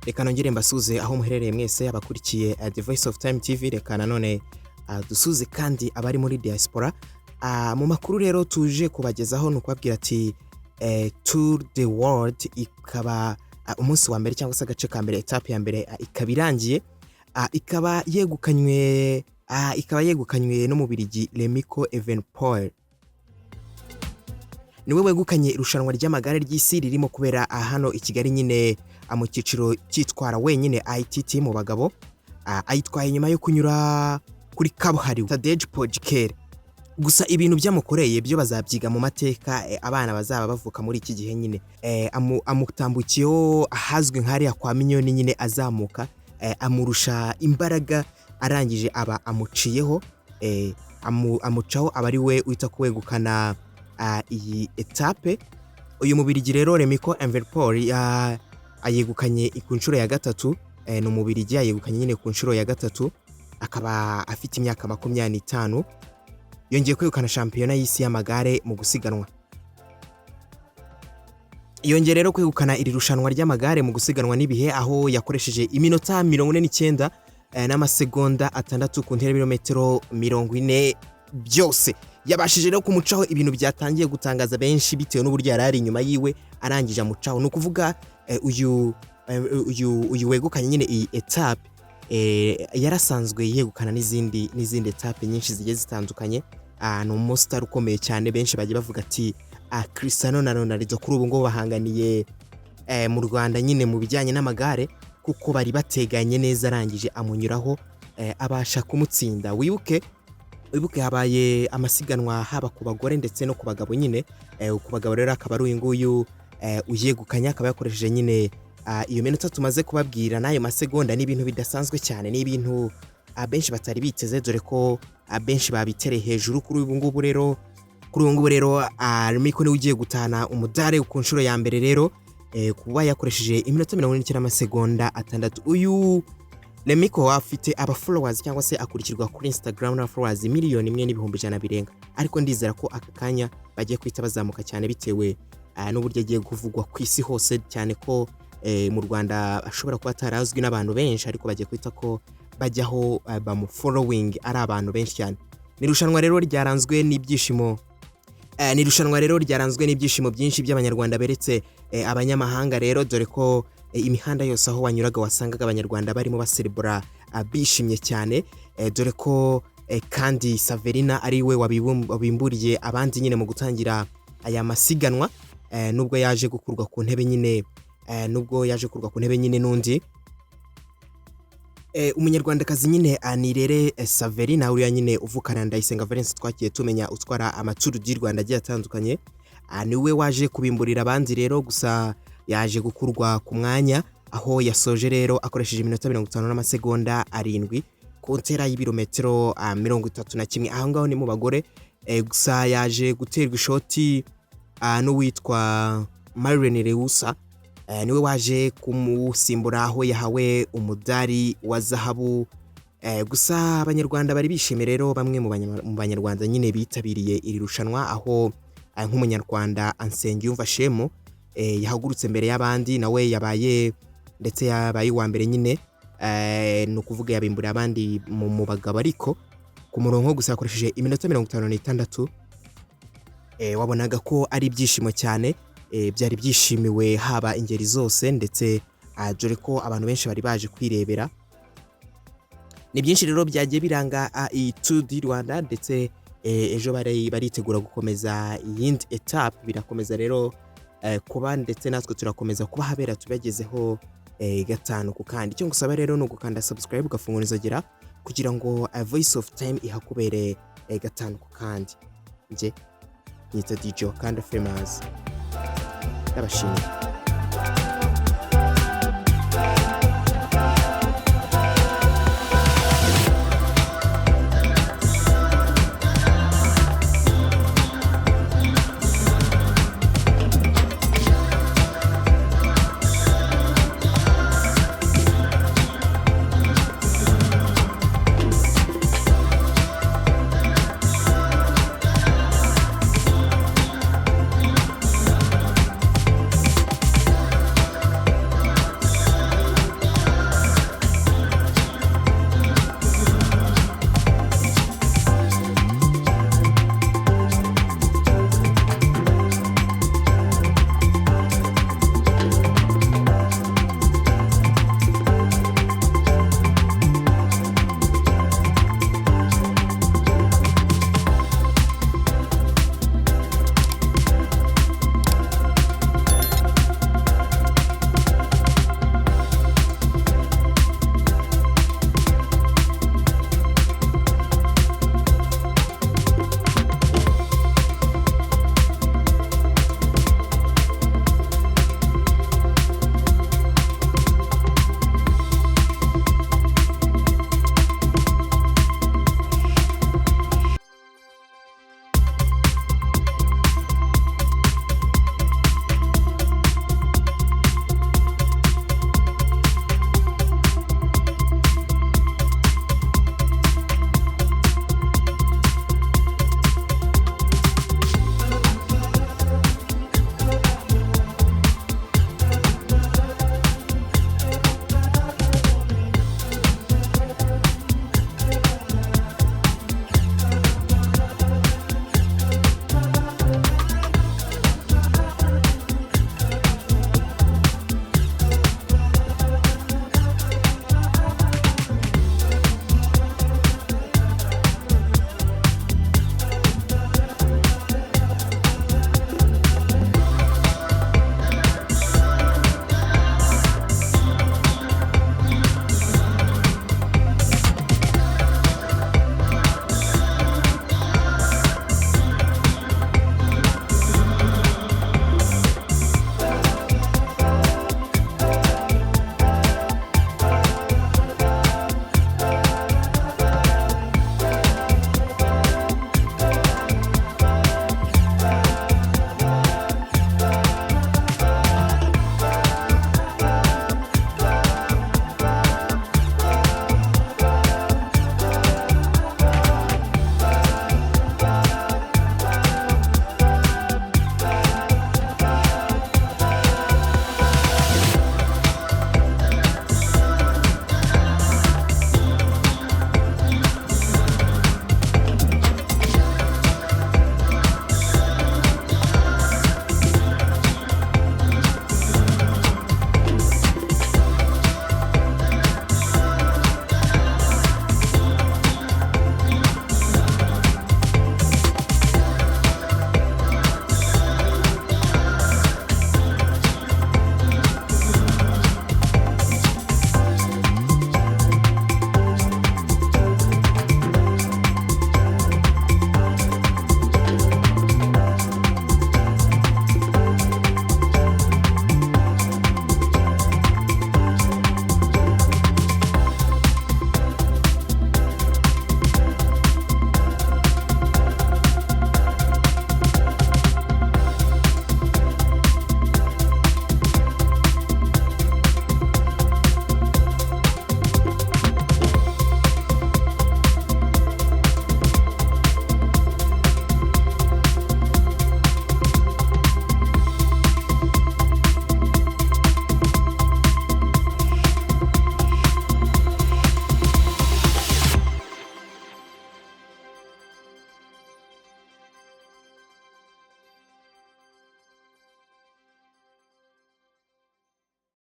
Reka nongere mbasuze aho muherereye mwese abakurikiye The Voice of Time TV, reka nanone dusuze kandi abari muri diaspora. Mu makuru rero tuje kubagezaho nukubabwira ati Tour the World ikaba umunsi wa mbere cyangwa se agace ka mbere, etape ya mbere ikaba irangiye, ikaba yegukanywe no mu Birigi Remco Evenepoel. Niwe wegukanye irushanwa ry'amagare ry'isi ririmo kubera hano i Kigali nyine mu cyiciro cyitwara wenyine ITT mu bagabo. Ayitwaye nyuma yo kunyura kuri kabuhariwe Tadej Pogacar. Gusa ibintu byamukoreye byo bazabyiga mu mateka abana bazaba bavuka muri iki gihe nyine. Amutambukiyeho ahazwi nk'ariya kwa Mignone nyine azamuka, amurusha imbaraga, arangije aba amuciyeho, amucaho aba ari we uhita kuwegukana iyi etape. Uyu mubirigi rero Remco Evenepoel ayegukanye ku nshuro ya gatatu, ni umubirigi yegukanye nyine ku nshuro ya gatatu, akaba afite imyaka 25, yongeye kwegukana shampiyona y'isi y'amagare mu gusiganwa. Yongeye rero kwegukana iri rushanwa ry'amagare mu gusiganwa n'ibihe, aho yakoresheje iminota 49 n'amasegonda 6 ku ntera ibirometero 40 byose. Yabashije rero kumucaho ibintu byatangiye gutangaza benshi bitewe n'uburyo yarari inyuma yiwe, arangije amucaho. Nukuvuga uyu wegukanye nyine iyi etape yarasanzwe yegukana n'izindi etape nyinshi zigiye zitandukanye. Ni umustar ukomeye cyane, benshi bagiye bavuga ati Cristiano na Ronaldo kuri ubu ngo bahanganiye mu Rwanda nyine mu bijyanye n'amagare, kuko bari bateganye neza, arangije amunyuraho abasha kumutsinda. Wibuke habaye amasiganwa haba ku bagore ndetse no ku bagabo nyine. Ku bagabo rero akaba ari uyu nguyu uyegukanya, akaba yakoresheje nyine iyo minota tumaze kubabwira n'ayo masegonda. Ni ibintu bidasanzwe cyane, ni ibintu abenshi batari biteze, dore ko abenshi babitereye hejuru. Kuri ubu ngubu rero Remco niwe ugiye gutana umudare ku nshuro ya mbere rero, kuba yakoresheje iminota 49 n'amasegonda 6. Uyu Remco afite aba followers cyangwa se akurikirwa kuri Instagram na followers 1,100,000 birenga, ariko ndizera ko aka kanya bagiye kwita bazamuka cyane bitewe n'uburyo agiye kuvugwa ku isi hose, cyane ko mu Rwanda ashobora kuba atarazwi n'abantu benshi, ariko bagiye kwita ko bajyaho bamu following ari abantu benshi cyane. Ni rushanwa rero ryaranzwe n'ibyishimo byinshi by'abanyarwanda beretse abanyamahanga rero, dore ko imihanda yose aho wanyuraga wasangaga abanyarwanda barimo baserebura bishimye cyane, dore ko kandi Saverina ari we wabimburiye abandi nyine mu gutangira aya masiganwa, nubwo yaje gukurwa ku ntebe nyine n'undi umunyarwandakazi nyine Anirere Saverina, uriya nyine uvukana Ndayisenga Valence twakiye tumenya utwara amaturu y'u Rwanda agiye atandukanye. Niwe waje kubimburira abandi rero, gusa yaje gukurwa ku mwanya, aho yasoje rero akoresheje iminota 50 n'amasegonda 7 ku ntera y'ibirometero 31. Aho ngaho ni mu bagore, gusa yaje guterwa ishoti n'uwitwa Marlene Reusa, niwe waje kumusimbura aho yahawe umudari wa zahabu. Gusa abanyarwanda bari bishimiye rero, bamwe mu banyarwanda nyine bitabiriye iri rushanwa, aho nk'umunyarwanda Ansengiyumva Shemo yahagurutse mbere y'abandi, nawe yabaye wa mbere nyine, nukuvuga yabimburiye abandi mu bagabo, ariko ku murongo gusa yakoresheje iminota 56. Wabonaga ko ari ibyishimo cyane, byari byishimiwe haba ingeri zose, ndetse dore ko abantu benshi bari baje kwirebera. Ni byinshi rero byagiye biranga iyi Tour du Rwanda, ndetse ejo baritegura gukomeza iyindi etape. Birakomeza rero kuba, ndetse natwe turakomeza kuba habera tubagezeho gatanu ku kandi. Icyo ngusaba rero ni ugukanda subscribe, ugafungura inzogera kugira ngo Voice of Time ihakubere gatanu ku kandi. Nje nita DJ kandi famous. Ndabashimiye.